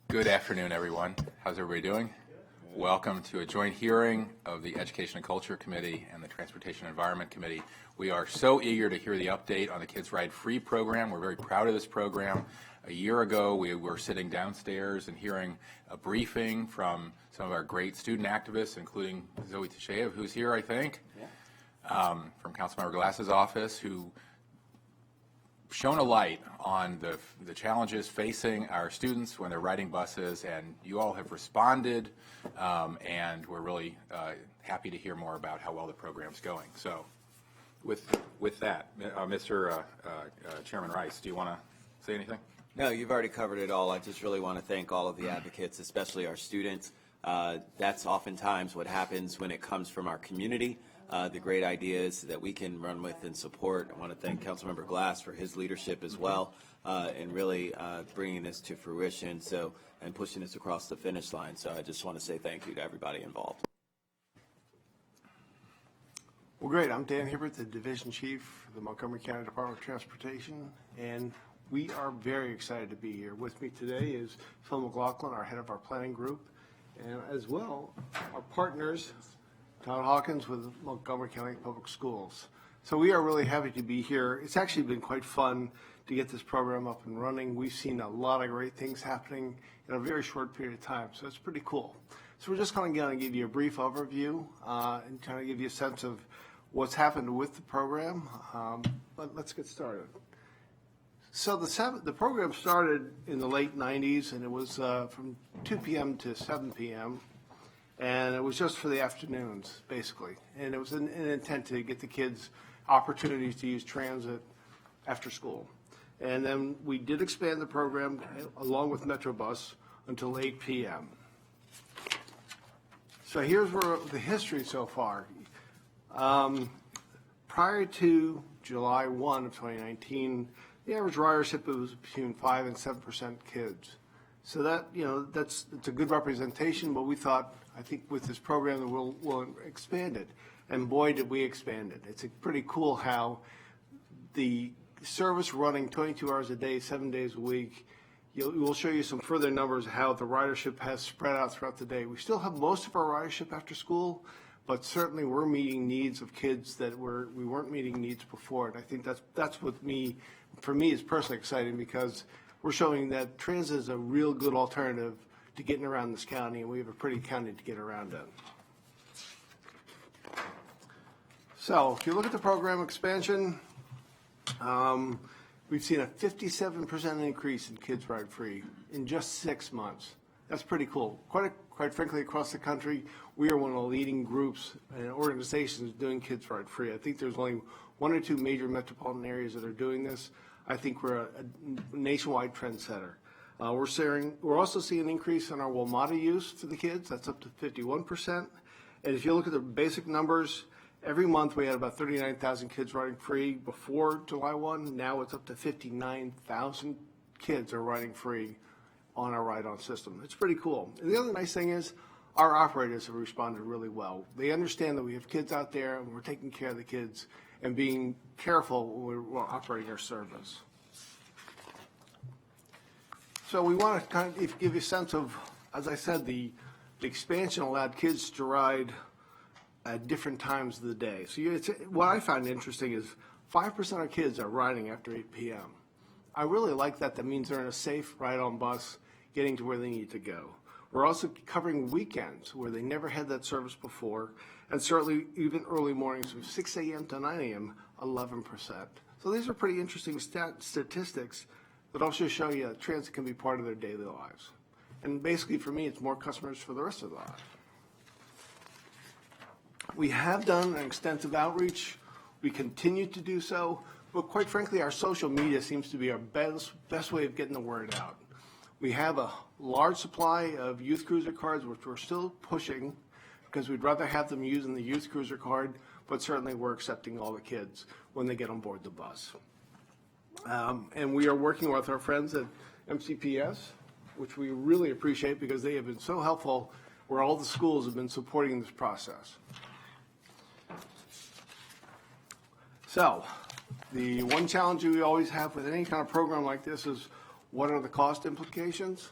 Good afternoon, everyone. How's everybody doing? Welcome to a joint hearing of the Education and Culture Committee and the Transportation and Environment Committee. We are so eager to hear the update on the Kids Ride Free program. We're very proud of this program. A year ago, we were sitting downstairs and hearing a briefing from some of our great student activists, including Zoe Tasheyev, who's here, I think, from Councilmember Glass's office, who shone a light on the challenges facing our students when they're riding buses, and you all have responded, and we're really happy to hear more about how well the program's going. So with that, Mr. Chairman Rice, do you want to say anything? No, you've already covered it all. I just really want to thank all of the advocates, especially our students. That's oftentimes what happens when it comes from our community. The great ideas that we can run with and support. I want to thank Councilmember Glass for his leadership as well, and really bringing this to fruition and pushing this across the finish line. So I just want to say thank you to everybody involved. Well, great. I'm Dan Hibbert, the Division Chief for the Montgomery County Department of Transportation, and we are very excited to be here. With me today is Phil McLaughlin, our head of our planning group, and as well our partners, Todd Hawkins with Montgomery County Public Schools. So we are really happy to be here. It's actually been quite fun to get this program up and running. We've seen a lot of great things happening in a very short period of time, so it's pretty cool. So we're just going to give you a brief overview and kind of give you a sense of what's happened with the program, but let's get started. So the program started in the late 90s, and it was from 2 p.m. to 7 p.m., and it was just for the afternoons, basically. And it was an intent to get the kids opportunities to use transit after school. And then we did expand the program along with Metrobus until 8 p.m. So here's where the history so far. Prior to July 1 of 2019, the average ridership was between 5 and 7% kids. So that, it's a good representation, but we thought, I think with this program that we'll expand it. And boy, did we expand it. It's pretty cool how the service running 22 hours a day, 7 days a week, we'll show you some further numbers how the ridership has spread out throughout the day. We still have most of our ridership after school, but certainly we're meeting needs of kids that we weren't meeting needs before. And I think that's what for me is personally exciting, because we're showing that transit is a real good alternative to getting around this county, and we have a pretty county to get around in. So if you look at the program expansion, we've seen a 57% increase in Kids Ride Free in just 6 months. That's pretty cool. Quite frankly, across the country, we are one of the leading groups and organizations doing Kids Ride Free. I think there's only 1 or 2 major metropolitan areas that are doing this. I think we're a nationwide trendsetter. We're also seeing an increase in our WMATA use for the kids. That's up to 51%. And if you look at the basic numbers, every month we had about 39,000 kids riding free before July 1. Now it's up to 59,000 kids are riding free on our ride-on system. It's pretty cool. And the other nice thing is our operators have responded really well. They understand that we have kids out there and we're taking care of the kids and being careful when we're operating our service. So we want to kind of give you a sense of, as I said, the expansion allowed kids to ride at different times of the day. So what I find interesting is 5% of kids are riding after 8 p.m. I really like that. That means they're in a safe ride-on bus getting to where they need to go. We're also covering weekends where they never had that service before, and certainly even early mornings from 6 a.m. to 9 a.m., 11%. So these are pretty interesting statistics that also show you that transit can be part of their daily lives. And basically, for me, it's more customers for the rest of the life. We have done an extensive outreach. We continue to do so. But quite frankly, our social media seems to be our best way of getting the word out. We have a large supply of youth cruiser cards, which we're still pushing because we'd rather have them using the youth cruiser card, but certainly we're accepting all the kids when they get on board the bus. And we are working with our friends at MCPS, which we really appreciate because they have been so helpful where all the schools have been supporting this process. So, the one challenge we always have with any kind of program like this is what are the cost implications?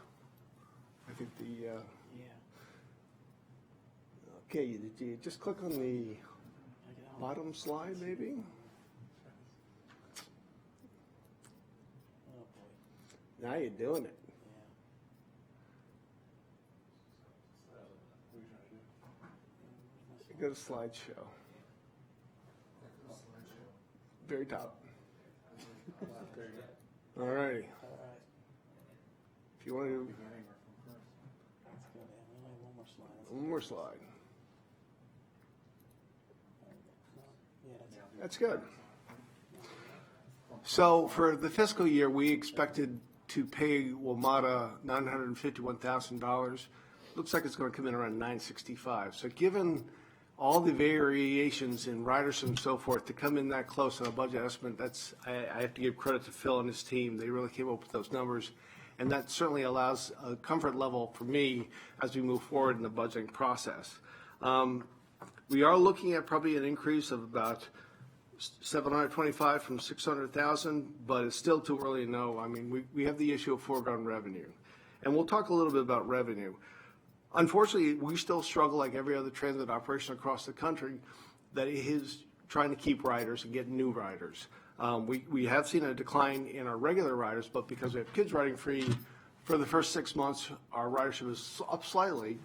I think okay, you just click on the bottom slide maybe? Now you're doing it. Go to slideshow. Very top. All righty. If you want to, one more slide. That's good. So for the fiscal year, we expected to pay WMATA $951,000. Looks like it's going to come in around $965,000. So given all the variations in riders and so forth to come in that close on a budget estimate, I have to give credit to Phil and his team. They really came up with those numbers, and that certainly allows a comfort level for me as we move forward in the budgeting process. We are looking at probably an increase of about 725 from 600,000, but it's still too early to know. I mean, we have the issue of foregone revenue, and we'll talk a little bit about revenue. Unfortunately, we still struggle like every other transit operation across the country that is trying to keep riders and get new riders. We have seen a decline in our regular riders, but because we have kids riding free, for the first 6 months, our ridership is up slightly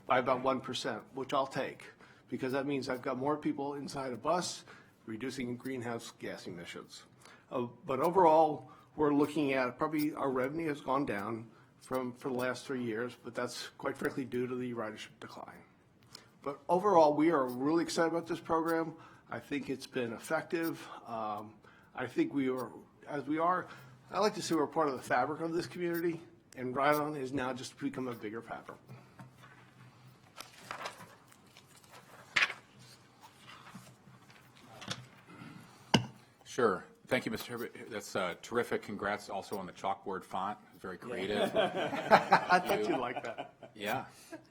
by about 1%, which I'll take, because that means I've got more people inside a bus, reducing greenhouse gas emissions. But overall, we're looking at probably our revenue has gone down for the last 3 years, but that's quite frankly due to the ridership decline. But overall, we are really excited about this program. I think it's been effective. I think I like to say we're part of the fabric of this community, and Ride-On has now just become a bigger fabric. Sure. Thank you, Mr. Herbert. That's terrific. Congrats also on the chalkboard font. Very creative. I thought you'd like that. Yeah,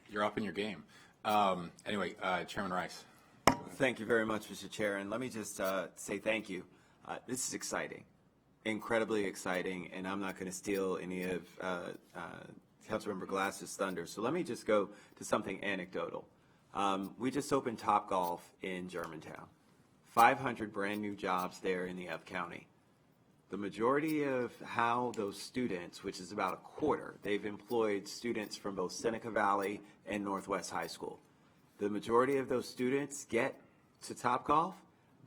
you're up in your game. Anyway, Chairman Rice. Thank you very much, Mr. Chair. And let me just say thank you. This is exciting, incredibly exciting, and I'm not going to steal any of Councilmember Glass's thunder. So let me just go to something anecdotal. We just opened Topgolf in Germantown. 500 brand new jobs there in the F County. The majority of how those students, which is about a quarter, they've employed students from both Seneca Valley and Northwest High School. The majority of those students get to Topgolf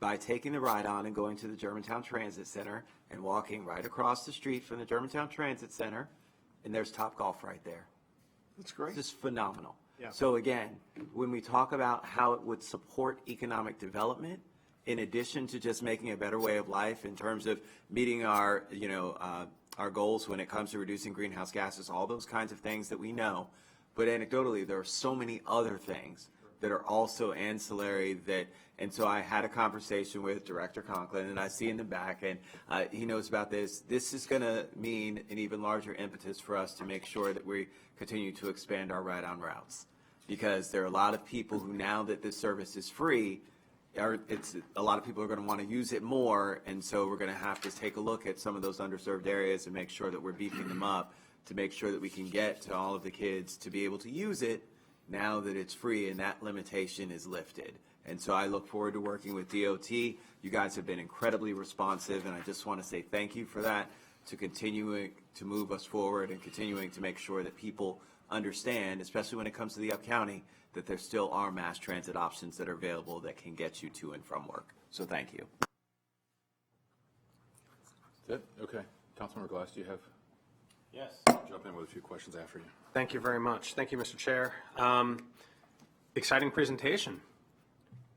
by taking the ride-on and going to the Germantown Transit Center and walking right across the street from the Germantown Transit Center, and there's Topgolf right there. That's great. Just phenomenal. Yeah. So again, when we talk about how it would support economic development, in addition to just making a better way of life in terms of meeting our, our goals when it comes to reducing greenhouse gases, all those kinds of things that we know. But anecdotally, there are so many other things that are also ancillary and so I had a conversation with Director Conklin, and I see in the back, and he knows about this. This is going to mean an even larger impetus for us to make sure that we continue to expand our ride-on routes, because there are a lot of people who, now that this service is free, a lot of people are going to want to use it more, and so we're going to have to take a look at some of those underserved areas and make sure that we're beefing them up to make sure that we can get to all of the kids to be able to use it now that it's free and that limitation is lifted. And so I look forward to working with DOT. You guys have been incredibly responsive, and I just want to say thank you for that. to continuing to move us forward and continuing to make sure that people understand, especially when it comes to the Up-County, that there still are mass transit options that are available that can get you to and from work. So thank you. That's it? Okay. Councilmember Glass, do you have? Yes. Jump in with a few questions after you. Thank you very much. Thank you, Mr. Chair. Exciting presentation.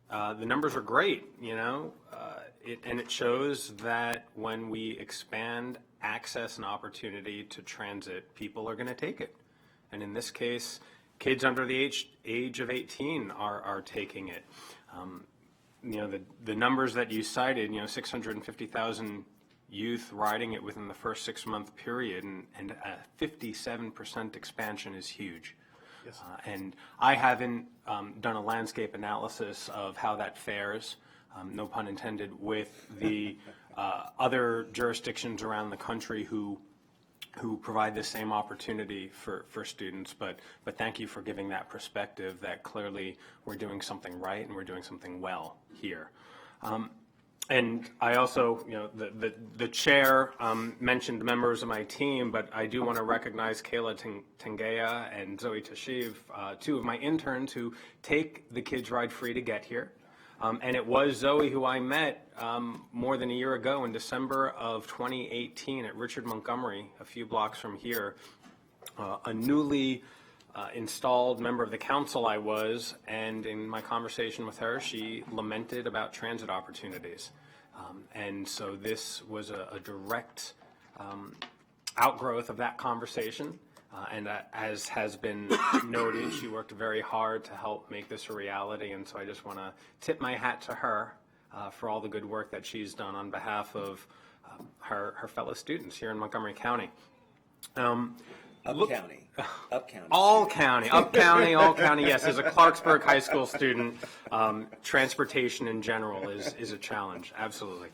The numbers are great, and it shows that when we expand access and opportunity to transit, people are going to take it. And in this case, kids under the age of 18 are taking it. The numbers that you cited, 650,000 youth riding it within the first 6-month period, and a 57% expansion is huge. Yes. And I haven't done a landscape analysis of how that fares, no pun intended, with the other jurisdictions around the country who provide the same opportunity for students. But thank you for giving that perspective that clearly we're doing something right and we're doing something well here. And I also, the chair mentioned members of my team, but I do want to recognize Kayla Tengea and Zoe Tashiv, two of my interns who take the kids ride free to get here. And it was Zoe who I met more than a year ago in December of 2018 at Richard Montgomery, a few blocks from here. A newly installed member of the council I was, and in my conversation with her, she lamented about transit opportunities. And so this was a direct outgrowth of that conversation. And as has been noted, she worked very hard to help make this a reality. And so I just want to tip my hat to her for all the good work that she's done on behalf of her fellow students here in Montgomery County. Up-County. All county, all county, yes. As a Clarksburg High School student, transportation in general is a challenge, absolutely.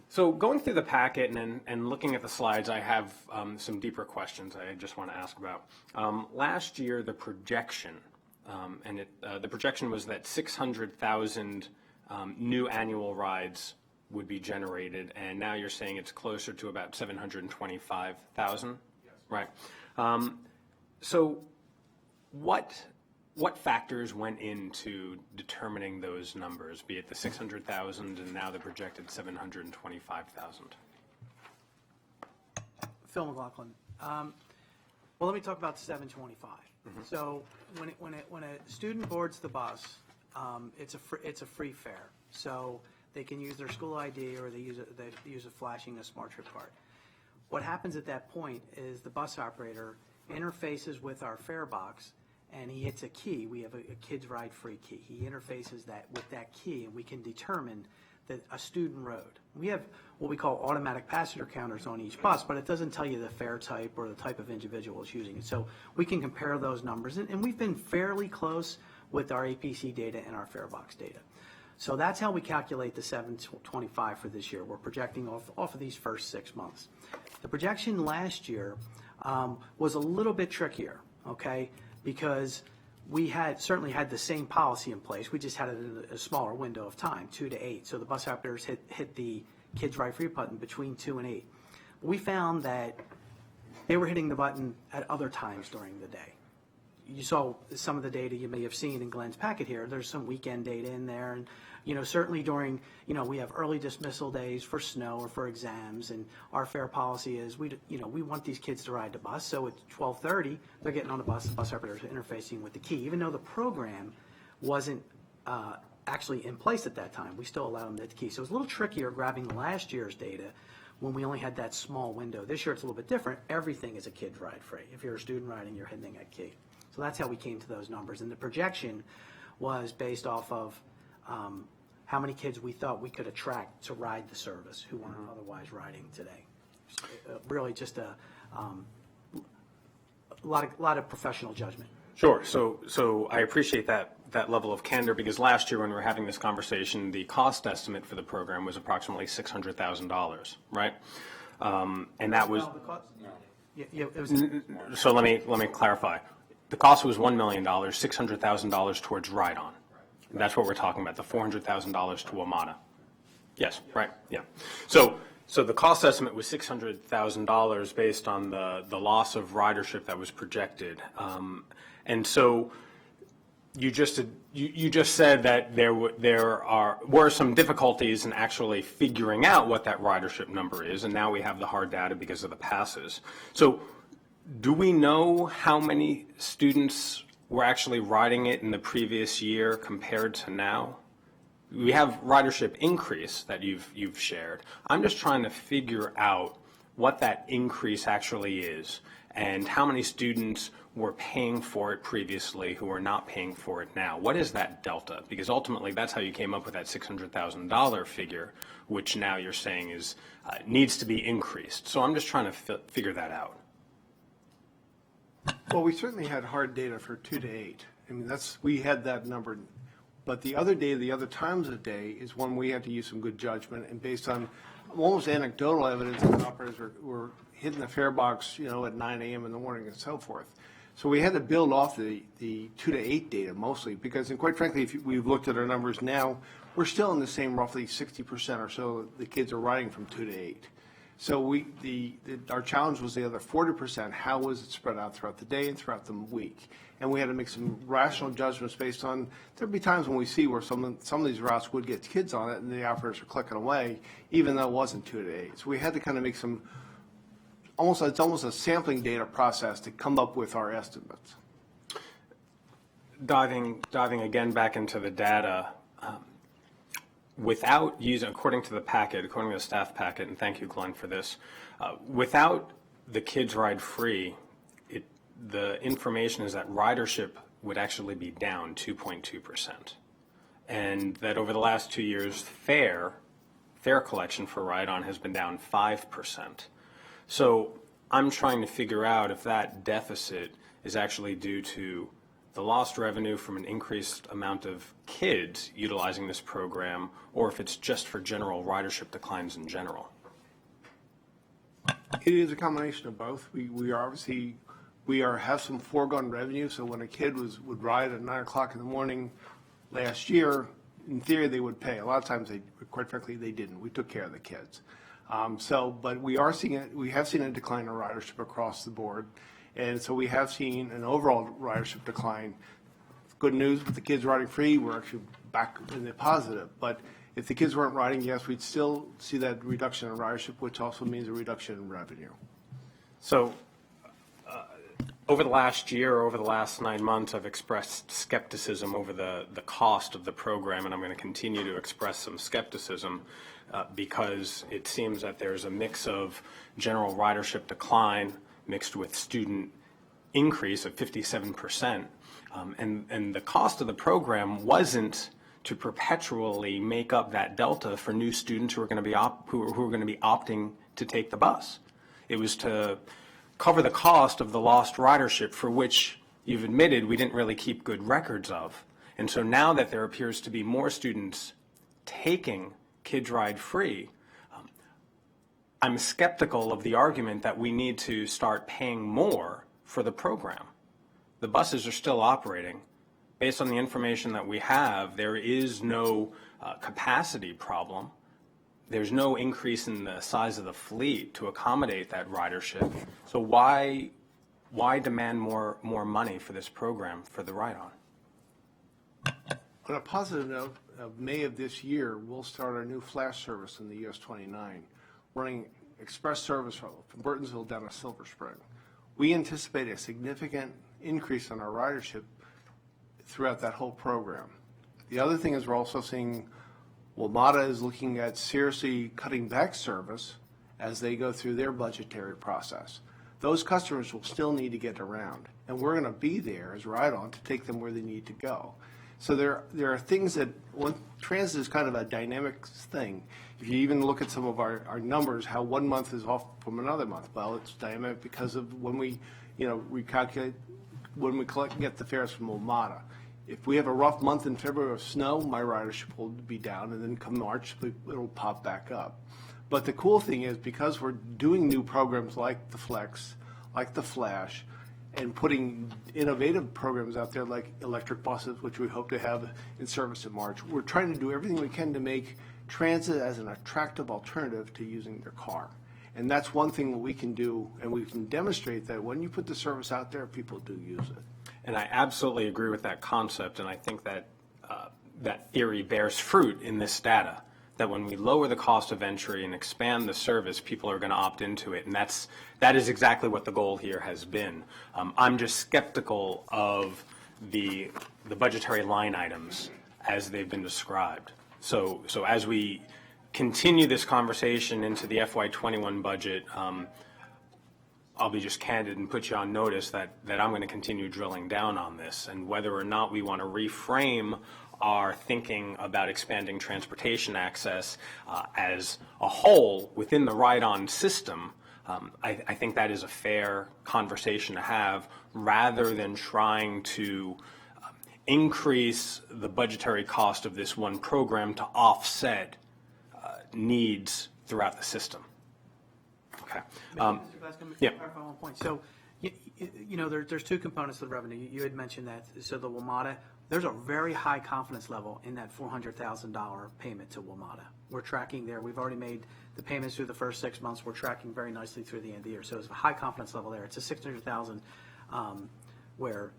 So going through the packet and looking at the slides, I have some deeper questions I just want to ask about. Last year, the projection, the projection was that 600,000 new annual rides would be generated, and now you're saying it's closer to about 725,000? Right. So what factors went into determining those numbers, be it the 600,000 and now the projected 725,000? Phil McLaughlin. Well, let me talk about 725. Mm-hmm. So when a student boards the bus, it's a free fare. So they can use their school ID or they use a flashing a smart trip card. What happens at that point is the bus operator interfaces with our fare box, and he hits a key. We have a kids ride free key. He interfaces that with that key, and we can determine that a student rode. We have what we call automatic passenger counters on each bus, but it doesn't tell you the fare type or the type of individual is using it. So we can compare those numbers, and we've been fairly close with our APC data and our fare box data. So that's how we calculate the 725 for this year. We're projecting off of these first 6 months. The projection last year was a little bit trickier, okay, because we certainly had the same policy in place. We just had it in a smaller window of time, 2 to 8. So the bus operators hit the kids ride free button between 2 and 8. We found that they were hitting the button at other times during the day. You saw some of the data you may have seen in Glenn's packet here. There's some weekend data in there, and certainly during we have early dismissal days for snow or for exams, and our fare policy is we want these kids to ride the bus. So at 12:30 they're getting on the bus operators are interfacing with the key, even though the program wasn't actually in place at that time. We still allow them to hit the key. So it's a little trickier grabbing last year's data when we only had that small window. This year it's a little bit different. Everything is a kids ride free. If you're a student riding, you're hitting that key. So that's how we came to those numbers. And the projection was based off of how many kids we thought we could attract to ride the service who weren't otherwise riding today. Really just a lot of professional judgment. Sure. So I appreciate that level of candor, because last year when we were having this conversation, the cost estimate for the program was approximately $600,000, right? And that was. No, the cost, it was. So let me clarify. The cost was $1 million, $600,000 towards ride-on. That's what we're talking about, the $400,000 to Amana. Yes, right, yeah. So So the cost estimate was $600,000 based on the loss of ridership that was projected. And so you just said that there were some difficulties in actually figuring out what that ridership number is, and now we have the hard data because of the passes. So do we know how many students were actually riding it in the previous year compared to now? We have ridership increase that you've shared. I'm just trying to figure out what that increase actually is and how many students were paying for it previously who are not paying for it now. What is that delta? Because ultimately that's how you came up with that $600,000 figure, which now you're saying is needs to be increased. So I'm just trying to figure that out. Well, we certainly had hard data for 2 to 8. I mean, we had that number. But the other day, the other times of day is when we had to use some good judgment, and based on almost anecdotal evidence that operators were hitting the fare box, at 9 a.m. in the morning and so forth. So we had to build off the 2 to 8 data mostly because, and quite frankly, if we've looked at our numbers now, we're still in the same roughly 60% or so the kids are riding from 2 to 8. So our challenge was the other 40%. How was it spread out throughout the day and throughout the week? And we had to make some rational judgments based on, there'd be times when we see where some of these routes would get kids on it and the operators are clicking away, even though it wasn't 2 to 8. So we had to kind of make some, it's almost a sampling data process to come up with our estimates. Diving again back into the data, without using, according to the staff packet, and thank you, Glenn, for this, without the Kids Ride Free, the information is that ridership would actually be down 2.2%. And that over the last 2 years, fare collection for ride-on has been down 5%. So I'm trying to figure out if that deficit is actually due to the lost revenue from an increased amount of kids utilizing this program, or if it's just for general ridership declines in general. It is a combination of both. We have some foregone revenue, so when a kid would ride at 9 o'clock in the morning last year, in theory they would pay. A lot of times, quite frankly, they didn't. We took care of the kids. But we have seen a decline in ridership across the board. And so we have seen an overall ridership decline. Good news with the kids riding free, we're actually back in the positive. But if the kids weren't riding, yes, we'd still see that reduction in ridership, which also means a reduction in revenue. So over the last year, over the last 9 months, I've expressed skepticism over the cost of the program, and I'm going to continue to express some skepticism because it seems that there's a mix of general ridership decline mixed with student increase of 57%. And the cost of the program wasn't to perpetually make up that delta for new students who are going to be opting to take the bus. It was to cover the cost of the lost ridership, for which you've admitted we didn't really keep good records of. And so now that there appears to be more students taking Kids Ride Free, I'm skeptical of the argument that we need to start paying more for the program. The buses are still operating. Based on the information that we have, there is no capacity problem. There's no increase in the size of the fleet to accommodate that ridership. So why demand more money for this program for the ride-on? On a positive note, May of this year, we'll start our new flash service in the US 29, running express service from Burtonsville down to Silver Spring. We anticipate a significant increase in our ridership throughout that whole program. The other thing is we're also seeing WMATA is looking at seriously cutting back service as they go through their budgetary process. Those customers will still need to get around, and we're going to be there as ride-on to take them where they need to go. So there are things that, transit is kind of a dynamic thing. If you even look at some of our numbers, how 1 month is off from another month, well, it's dynamic because of when we recalculate, when we get the fares from WMATA. If we have a rough month in February of snow, my ridership will be down, and then come March, it'll pop back up. But the cool thing is, because we're doing new programs like the Flex, like the Flash, and putting innovative programs out there like electric buses, which we hope to have in service in March, we're trying to do everything we can to make transit as an attractive alternative to using their car. And that's one thing that we can do, and we can demonstrate that when you put the service out there, people do use it. And I absolutely agree with that concept, and I think that that theory bears fruit in this data, that when we lower the cost of entry and expand the service, people are going to opt into it, and that is exactly what the goal here has been. I'm just skeptical of the budgetary line items as they've been described. So as we continue this conversation into the FY21 budget, I'll be just candid and put you on notice that I'm going to continue drilling down on this, and whether or not we want to reframe our thinking about expanding transportation access as a whole within the ride-on system. I think that is a fair conversation to have, rather than trying to increase the budgetary cost of this one program to offset needs throughout the system. Okay. Mr. Glasgow, yeah. clarify one point. So, you know, there's two components to the revenue. You had mentioned that. So the WMATA, there's a very high confidence level in that $400,000 payment to WMATA. We're tracking there. We've already made the payments through the first 6 months. We're tracking very nicely through the end of the year. So it's a high confidence level there. It's a $600,000 where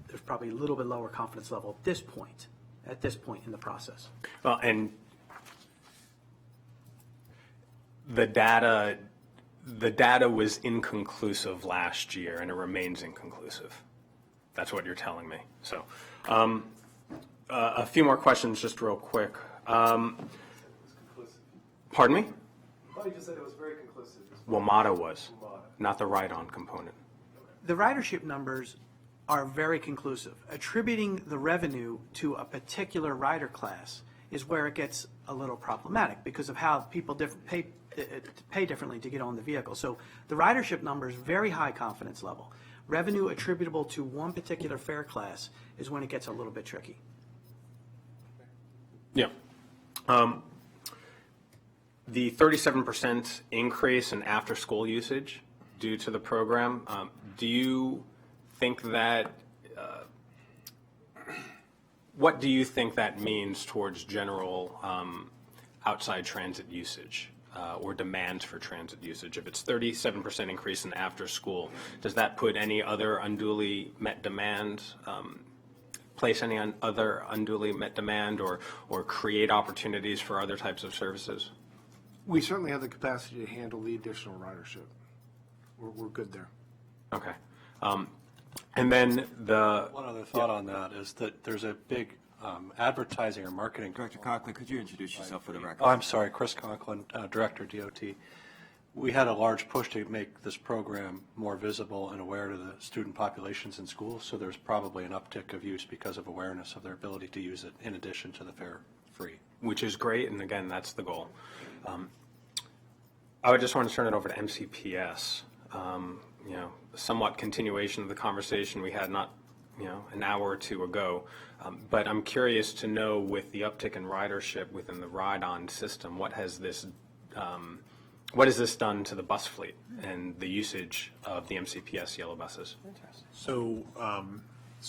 there's probably a little bit lower confidence level at this point in the process. Well, and the data was inconclusive last year, and it remains inconclusive. That's what you're telling me. So, a few more questions, just real quick. Pardon me? I thought you just said it was very conclusive. WMATA was, not the ride-on component. The ridership numbers are very conclusive. Attributing the revenue to a particular rider class is where it gets a little problematic because of how people pay differently to get on the vehicle. So the ridership number is very high confidence level. Revenue attributable to one particular fare class is when it gets a little bit tricky. Yeah. The 37% increase in after-school usage due to the program, do you think that, what do you think that means towards general outside transit usage or demand for transit usage? If it's 37% increase in after-school, does that put any other unduly met demand, place any other unduly met demand or create opportunities for other types of services? We certainly have the capacity to handle the additional ridership. We're good there. Okay. And then One other thought on that is that there's a big advertising or marketing. Director Conklin, could you introduce yourself for the record? Oh, I'm sorry, Chris Conklin, Director DOT. We had a large push to make this program more visible and aware to the student populations in schools, so there's probably an uptick of use because of awareness of their ability to use it in addition to the fare free. which is great, and again, that's the goal. I would just want to turn it over to MCPS. You know, somewhat continuation of the conversation we had not, an hour or two ago. But I'm curious to know, with the uptick in ridership within the ride-on system, what has this done to the bus fleet and the usage of the MCPS yellow buses? So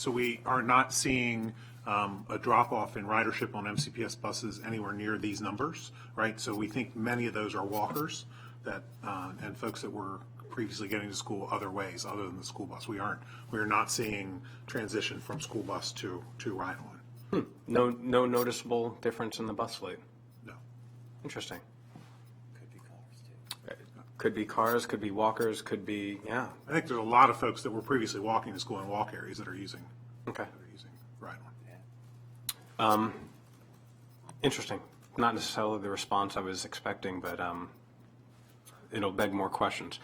we are not seeing a drop-off in ridership on MCPS buses anywhere near these numbers, right? So we think many of those are walkers that and folks that were previously getting to school other ways other than the school bus. We are not seeing transition from school bus to ride-on. No noticeable difference in the bus fleet. No. Interesting. Could be cars, could be walkers, could be, yeah. I think there's a lot of folks that were previously walking to school in walk areas that are using ride-on. Interesting. Not necessarily the response I was expecting, but it'll beg more questions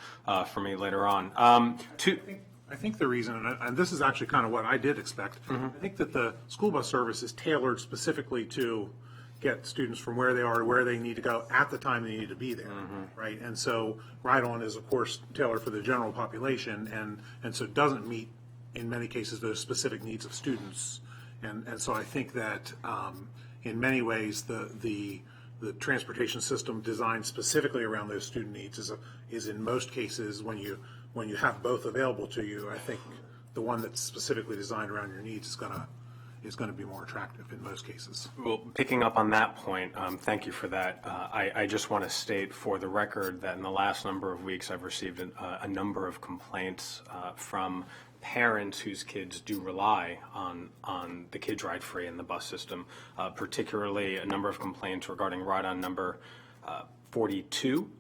for me later on. I think the reason, and this is actually kind of what I did expect, I think that the school bus service is tailored specifically to get students from where they are to where they need to go at the time they need to be there, right? And so ride-on is, of course, tailored for the general population, and so doesn't meet, in many cases, those specific needs of students. And so I think that in many ways, the transportation system designed specifically around those student needs is in most cases, when you have both available to you, I think the one that's specifically designed around your needs is is going to be more attractive in most cases. Well, picking up on that point, thank you for that. I just want to state for the record that in the last number of weeks, I've received a number of complaints from parents whose kids do rely on the Kids Ride Free and the bus system, particularly a number of complaints regarding ride-on number 42.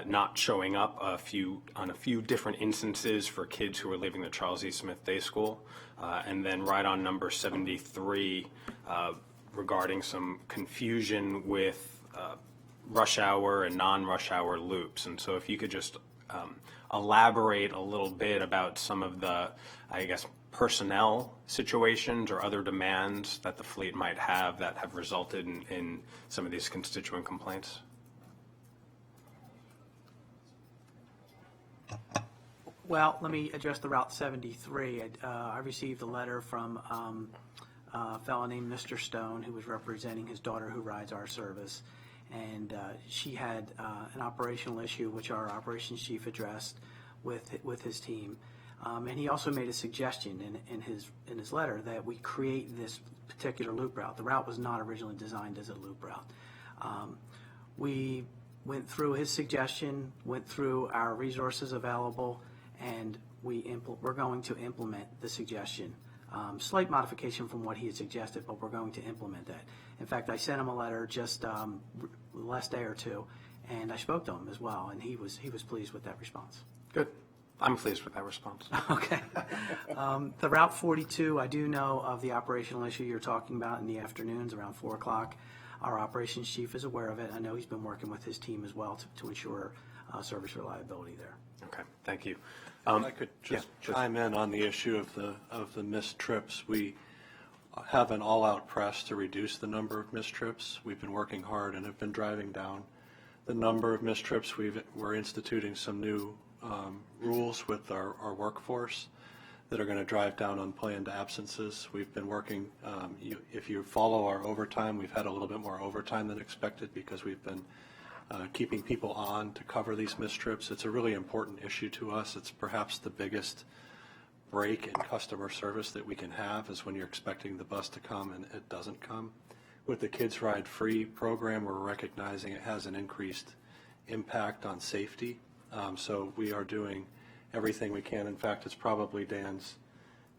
Not showing up on a few different instances for kids who are leaving the Charles E. Smith Day School, and then right on number 73 regarding some confusion with rush hour and non-rush hour loops. And so if you could just elaborate a little bit about some of the, I guess, personnel situations or other demands that the fleet might have that have resulted in some of these constituent complaints. Well, let me address the Route 73. I received a letter from a fellow named Mr. Stone, who was representing his daughter who rides our service. And she had an operational issue, which our operations chief addressed with his team. And he also made a suggestion in his letter that we create this particular loop route. The route was not originally designed as a loop route. We went through his suggestion, went through our resources available, and we're going to implement the suggestion. Slight modification from what he had suggested, but we're going to implement that. In fact, I sent him a letter just the last day or two, and I spoke to him as well, and he was pleased with that response. Good. I'm pleased with that response. Okay. The Route 42, I do know of the operational issue you're talking about in the afternoons around 4 o'clock. Our operations chief is aware of it. I know he's been working with his team as well to ensure service reliability there. Okay, thank you. If I could just chime in on the issue of the missed trips. We have an all-out press to reduce the number of missed trips. We've been working hard and have been driving down the number of missed trips. We're instituting some new rules with our workforce that are going to drive down unplanned absences. We've been working, if you follow our overtime, we've had a little bit more overtime than expected because we've been keeping people on to cover these missed trips. It's a really important issue to us. It's perhaps the biggest break in customer service that we can have is when you're expecting the bus to come and it doesn't come. With the Kids Ride Free program, we're recognizing it has an increased impact on safety. So we are doing everything we can. In fact, it's probably Dan's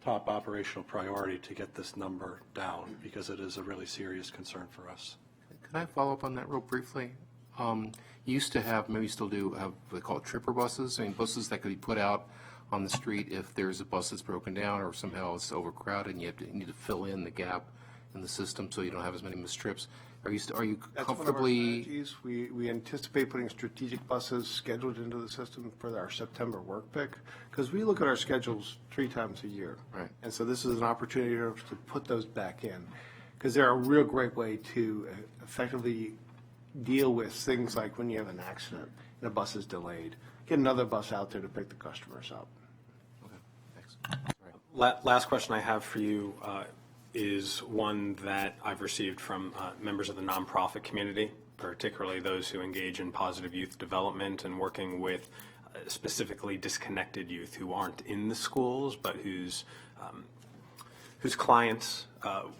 top operational priority to get this number down because it is a really serious concern for us. Can I follow up on that real briefly? You used to have, maybe you still do, have what they call tripper buses. I mean, buses that could be put out on the street if there's a bus that's broken down or somehow it's overcrowded and you need to fill in the gap in the system so you don't have as many missed trips. Are you That's comfortably? one of our strategies. We anticipate putting strategic buses scheduled into the system for our September work pick, because we look at our schedules 3 times a year. Right. And so this is an opportunity to put those back in, because they're a real great way to effectively deal with things like when you have an accident and a bus is delayed. Get another bus out there to pick the customers up. Okay, thanks. Last question I have for you is one that I've received from members of the nonprofit community, particularly those who engage in positive youth development and working with specifically disconnected youth who aren't in the schools, but whose clients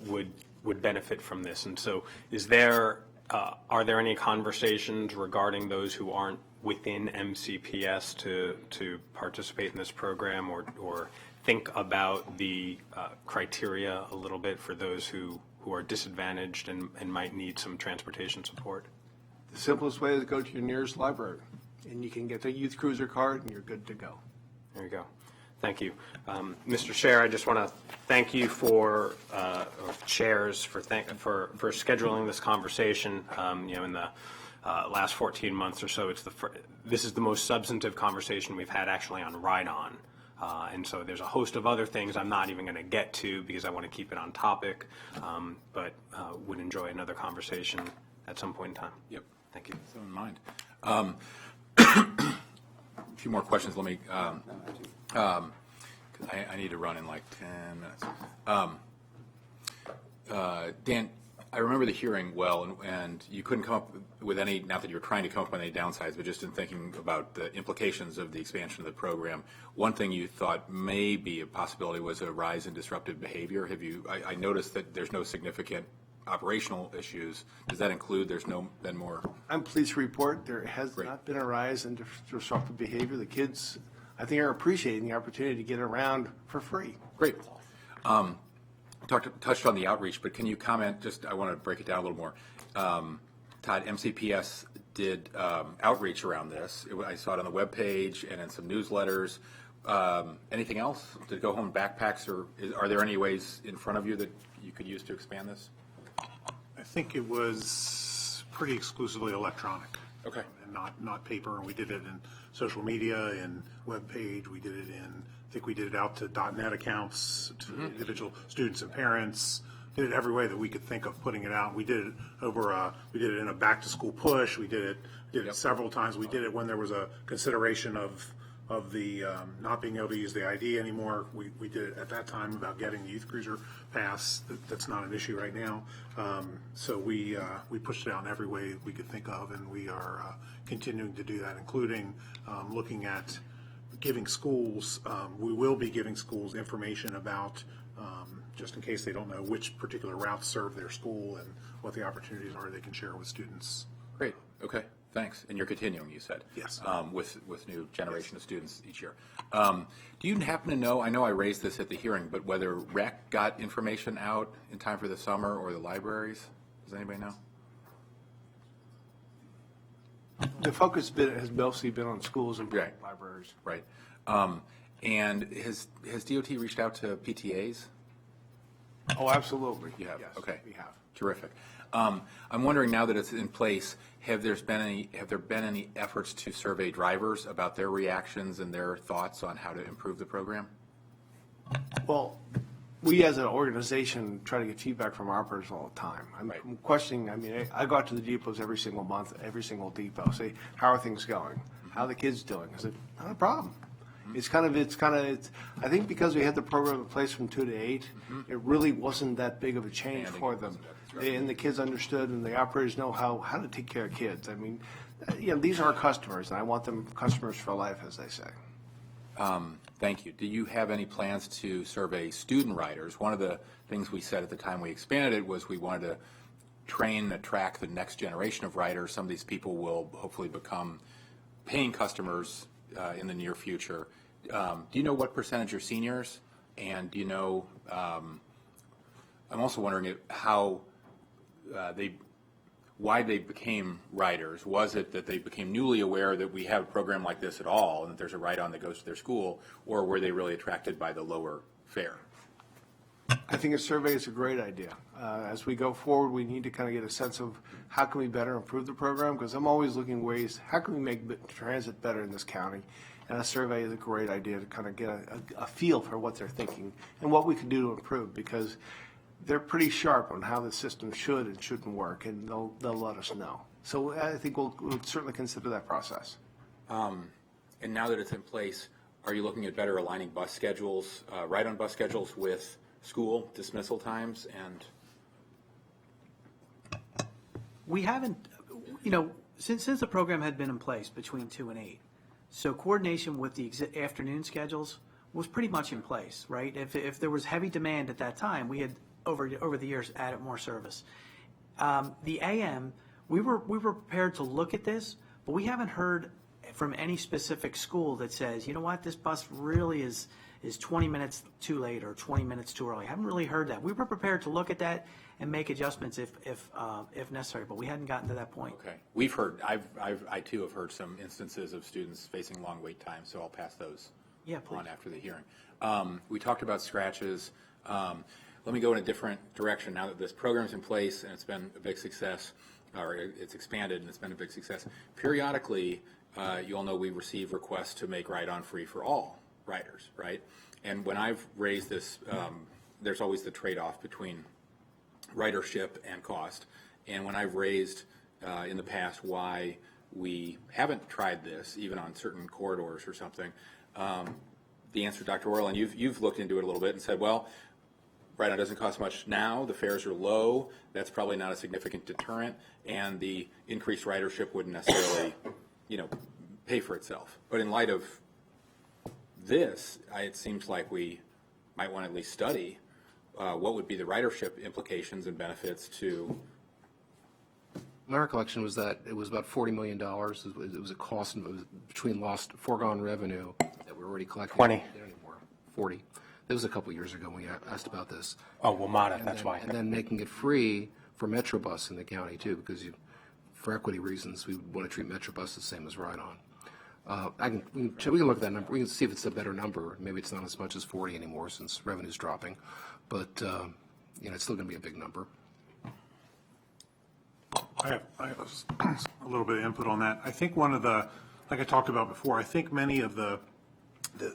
would benefit from this. And so are there any conversations regarding those who aren't within MCPS to participate in this program or think about the criteria a little bit for those who are disadvantaged and might need some transportation support? The simplest way is to go to your nearest library, and you can get the youth cruiser card, and you're good to go. There you go. Thank you. Mr. Chair, I just want to thank you for chairs for scheduling this conversation. In the last 14 months or so, this is the most substantive conversation we've had actually on ride-on. And so there's a host of other things I'm not even going to get to because I want to keep it on topic, but would enjoy another conversation at some point in time. Yep. Thank you. So in mind. A few more questions. Let me. I need to run in like 10 minutes. Dan, I remember the hearing well, and you couldn't come up with any, not that you were trying to come up with any downsides, but just in thinking about the implications of the expansion of the program. One thing you thought may be a possibility was a rise in disruptive behavior. I noticed that there's no significant operational issues. Does that include there's no been more? I'm pleased to report there has not been a rise in disruptive behavior. The kids, I think, are appreciating the opportunity to get around for free. Great. Touched on the outreach, but can you comment, I want to break it down a little more. Todd, MCPS did outreach around this. I saw it on the webpage and in some newsletters. Anything else? Did it go home in backpacks, or are there any ways in front of you that you could use to expand this? I think it was pretty exclusively electronic. Okay. And not paper, and we did it in social media and webpage. We did it I think we did it out to .NET accounts, to individual students and parents. Did it every way that we could think of putting it out. We did it we did it in a back to school push. We did it several times. We did it when there was a consideration of the not being able to use the ID anymore. We did it at that time about getting the youth cruiser pass. That's not an issue right now. So we pushed it out in every way we could think of, and we are continuing to do that, including looking at giving schools, we will be giving schools information about, just in case they don't know which particular routes serve their school and what the opportunities are they can share with students. Great. Okay. Thanks. And you're continuing, you said. Yes. With new generation of students each year. Do you happen to know, I know I raised this at the hearing, but whether REC got information out in time for the summer or the libraries? Does anybody know? The focus has mostly been on schools and Right. libraries. Right. And has DOT reached out to PTAs? Oh, absolutely. You have? Yes, Okay. we have. Terrific. I'm wondering, now that it's in place, have there been any efforts to survey drivers about their reactions and their thoughts on how to improve the program? Well, we as an organization try to get feedback from our operators all the time. I'm questioning, I go out to the depots every single month, every single depot, say, how are things going? How are the kids doing? I said, not a problem. It's I think because we had the program in place from 2 to 8, it really wasn't that big of a change for them. And the kids understood, and the operators know how to take care of kids. These are our customers, and I want them customers for life, as they say. Thank you. Do you have any plans to survey student riders? One of the things we said at the time we expanded it was we wanted to train and attract the next generation of riders. Some of these people will hopefully become paying customers in the near future. Do you know what percentage are seniors? And do you know, I'm also wondering why they became riders. Was it that they became newly aware that we have a program like this at all and that there's a ride-on that goes to their school, or were they really attracted by the lower fare? I think a survey is a great idea. As we go forward, we need to kind of get a sense of how can we better improve the program, because I'm always looking ways, how can we make transit better in this county? And a survey is a great idea to kind of get a feel for what they're thinking and what we can do to improve, because they're pretty sharp on how the system should and shouldn't work, and they'll let us know. So I think we'll certainly consider that process. And now that it's in place, are you looking at better aligning bus schedules, ride-on bus schedules with school dismissal times? And We haven't, since the program had been in place between 2 and 8, so coordination with the afternoon schedules was pretty much in place, right? If there was heavy demand at that time, we had over the years added more service. The AM, we were prepared to look at this, but we haven't heard from any specific school that says, you know what, this bus really is 20 minutes too late or 20 minutes too early. I haven't really heard that. We were prepared to look at that and make adjustments if necessary, but we hadn't gotten to that point. okay, we've heard. I too have heard some instances of students facing long wait times, so I'll pass those on after the hearing. We talked about scratches. Let me go in a different direction now that this program's in place and it's been a big success, or it's expanded and it's been a big success. Periodically, you all know we receive requests to make ride-on free for all riders, right? And when I've raised this, there's always the trade-off between ridership and cost. And when I've raised in the past why we haven't tried this, even on certain corridors or something, the answer, Dr. Orland, you've looked into it a little bit and said, well, right now, it doesn't cost much now. The fares are low. That's probably not a significant deterrent, and the increased ridership wouldn't necessarily, pay for itself. But in light of this, it seems like we might want to at least study what would be the ridership implications and benefits to. My recollection was that it was about $40 million. It was a cost between lost foregone revenue that we're already collecting. 20. Not anymore. 40. That was a couple years ago when we asked about this. Oh, WMATA, that's why. And then making it free for Metrobus in the county too, because for equity reasons, we want to treat Metrobus the same as Ride-On. We can look at that number. We can see if it's a better number. Maybe it's not as much as 40 anymore since revenue's dropping, but it's still going to be a big number. I have a little bit of input on that. I think one of the, like I talked about before, I think many of the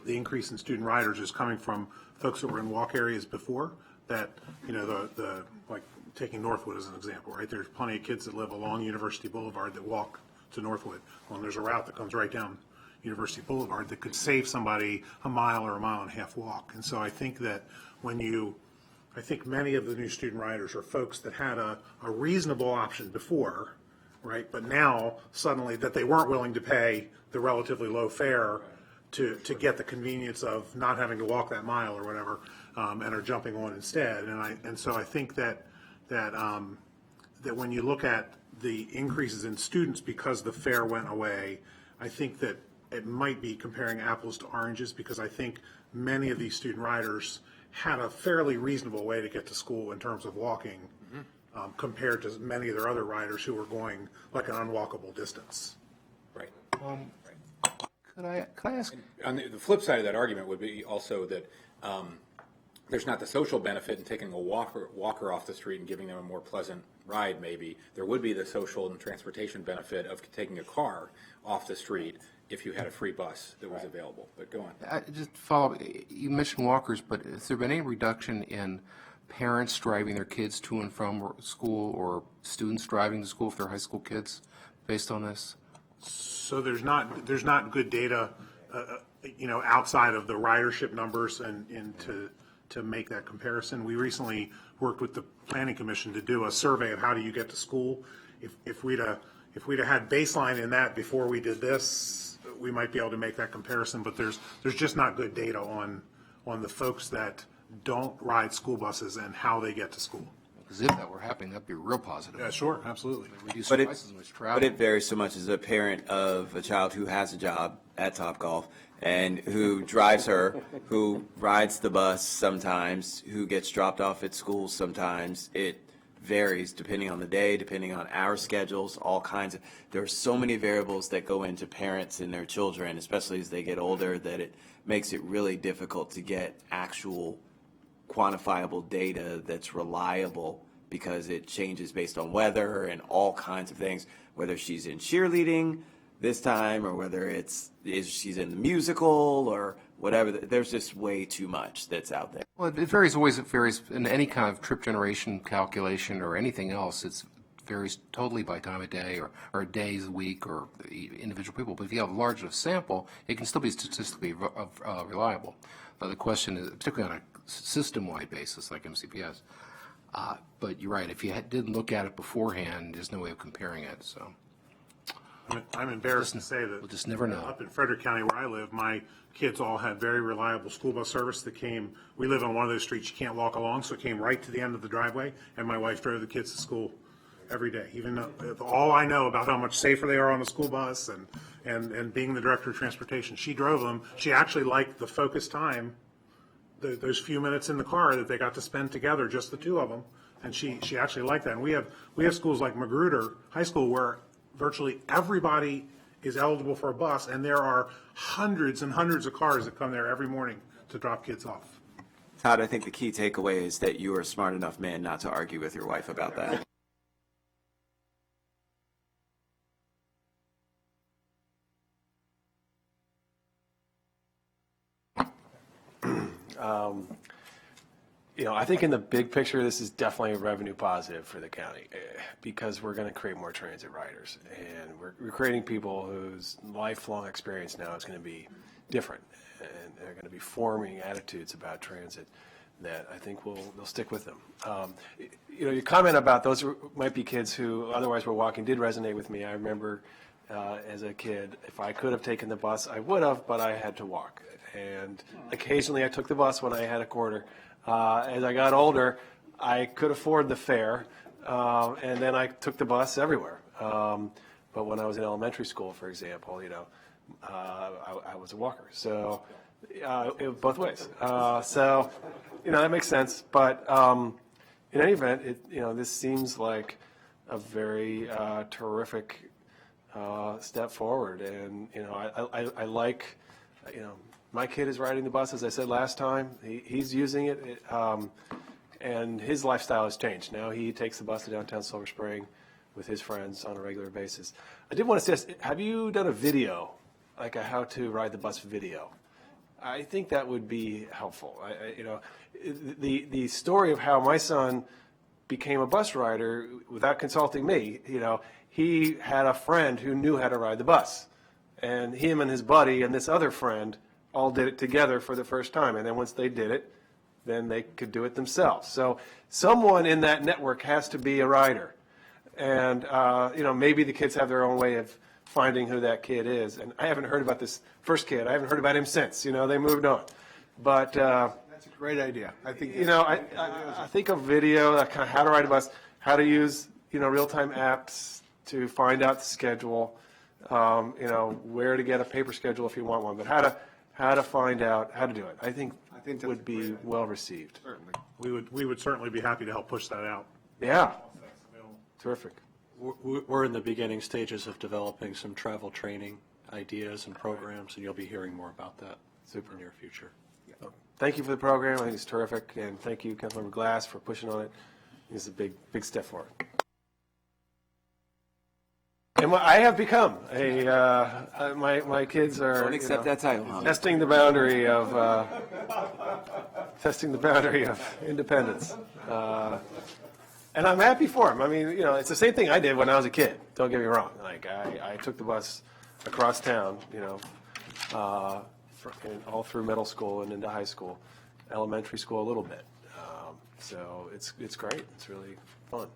increase in student riders is coming from folks that were in walk areas before that, like taking Northwood as an example, right? There's plenty of kids that live along University Boulevard that walk to Northwood. Well, there's a route that comes right down University Boulevard that could save somebody a mile or a mile and a half walk. And so I think that I think many of the new student riders are folks that had a reasonable option before, right? But now suddenly that they weren't willing to pay the relatively low fare to get the convenience of not having to walk that mile or whatever, and are jumping on instead. And so I think that when you look at the increases in students because the fare went away, I think that it might be comparing apples to oranges, because I think many of these student riders had a fairly reasonable way to get to school in terms of walking, compared to many of their other riders who were going like an unwalkable distance. Right. Could I ask? On the flip side of that argument would be also that there's not the social benefit in taking a walker off the street and giving them a more pleasant ride, maybe. There would be the social and transportation benefit of taking a car off the street if you had a free bus that was available. But go on. Just follow up. You mentioned walkers, but has there been any reduction in parents driving their kids to and from school, or students driving to school if they're high school kids, based on this? So there's not good data, outside of the ridership numbers and to make that comparison. We recently worked with the Planning Commission to do a survey of how do you get to school. If we'd have had baseline in that before we did this, we might be able to make that comparison. But there's just not good data on the folks that don't ride school buses and how they get to school. Because if that were happening, that'd be real positive. Yeah, sure, absolutely. Reduce But prices and less travel. But it varies so much as a parent of a child who has a job at Topgolf and who drives her, who rides the bus sometimes, who gets dropped off at school sometimes. It varies depending on the day, depending on our schedules, all kinds of, there are so many variables that go into parents and their children, especially as they get older, that it makes it really difficult to get actual quantifiable data that's reliable, because it changes based on weather and all kinds of things, whether she's in cheerleading this time or whether she's in the musical or whatever. There's just way too much that's out there. Well, it varies in any kind of trip generation calculation or anything else. It varies totally by time of day or days a week or individual people. But if you have a large enough sample, it can still be statistically reliable. But the question is, particularly on a system-wide basis like MCPS. But you're right. If you didn't look at it beforehand, there's no way of comparing it. So I'm embarrassed to say that we'll just never know. Up in Frederick County where I live, my kids all had very reliable school bus service that came. We live on one of those streets you can't walk along, so it came right to the end of the driveway, and my wife drove the kids to school every day. Even though all I know about how much safer they are on the school bus and being the director of transportation, she drove them. She actually liked the focus time, those few minutes in the car that they got to spend together, just the two of them, and she actually liked that. And we have schools like Magruder High School where virtually everybody is eligible for a bus, and there are hundreds and hundreds of cars that come there every morning to drop kids off. Todd, I think the key takeaway is that you are a smart enough man not to argue with your wife about that. I think in the big picture, this is definitely a revenue positive for the county, because we're going to create more transit riders, and we're creating people whose lifelong experience now is going to be different, and they're going to be forming attitudes about transit that I think they'll stick with them. Your comment about those might be kids who otherwise were walking did resonate with me. I remember as a kid, if I could have taken the bus, I would have, but I had to walk. And occasionally I took the bus when I had a quarter. As I got older, I could afford the fare, and then I took the bus everywhere. But when I was in elementary school, for example, I was a walker. So both ways. So that makes sense. But in any event, this seems like a very terrific step forward. And I like, my kid is riding the bus, as I said last time. He's using it, and his lifestyle has changed. Now he takes the bus to downtown Silver Spring with his friends on a regular basis. I did want to say, have you done a video, like a how to ride the bus video? I think that would be helpful. The story of how my son became a bus rider without consulting me, he had a friend who knew how to ride the bus. And him and his buddy and this other friend all did it together for the first time. And then once they did it, then they could do it themselves. So someone in that network has to be a rider. And, maybe the kids have their own way of finding who that kid is. And I haven't heard about this first kid. I haven't heard about him since. They moved on. But That's a great idea. I think. I think a video, like how to ride a bus, how to use, real-time apps to find out the schedule, where to get a paper schedule if you want one, but how to find out how to do it. I think that's would be well received. Certainly. We would certainly be happy to help push that out. Yeah. Terrific. We're in the beginning stages of developing some travel training ideas and programs, and you'll be hearing more about that super near future. Thank you for the program. I think it's terrific, and thank you, Councilmember Glass, for pushing on it. It's a big step forward. And I have become my kids are Don't accept that title, huh? testing the boundary of independence. And I'm happy for them. I mean, it's the same thing I did when I was a kid. Don't get me wrong. Like I took the bus across town, all through middle school and into high school, elementary school a little bit. So it's great. It's really fun.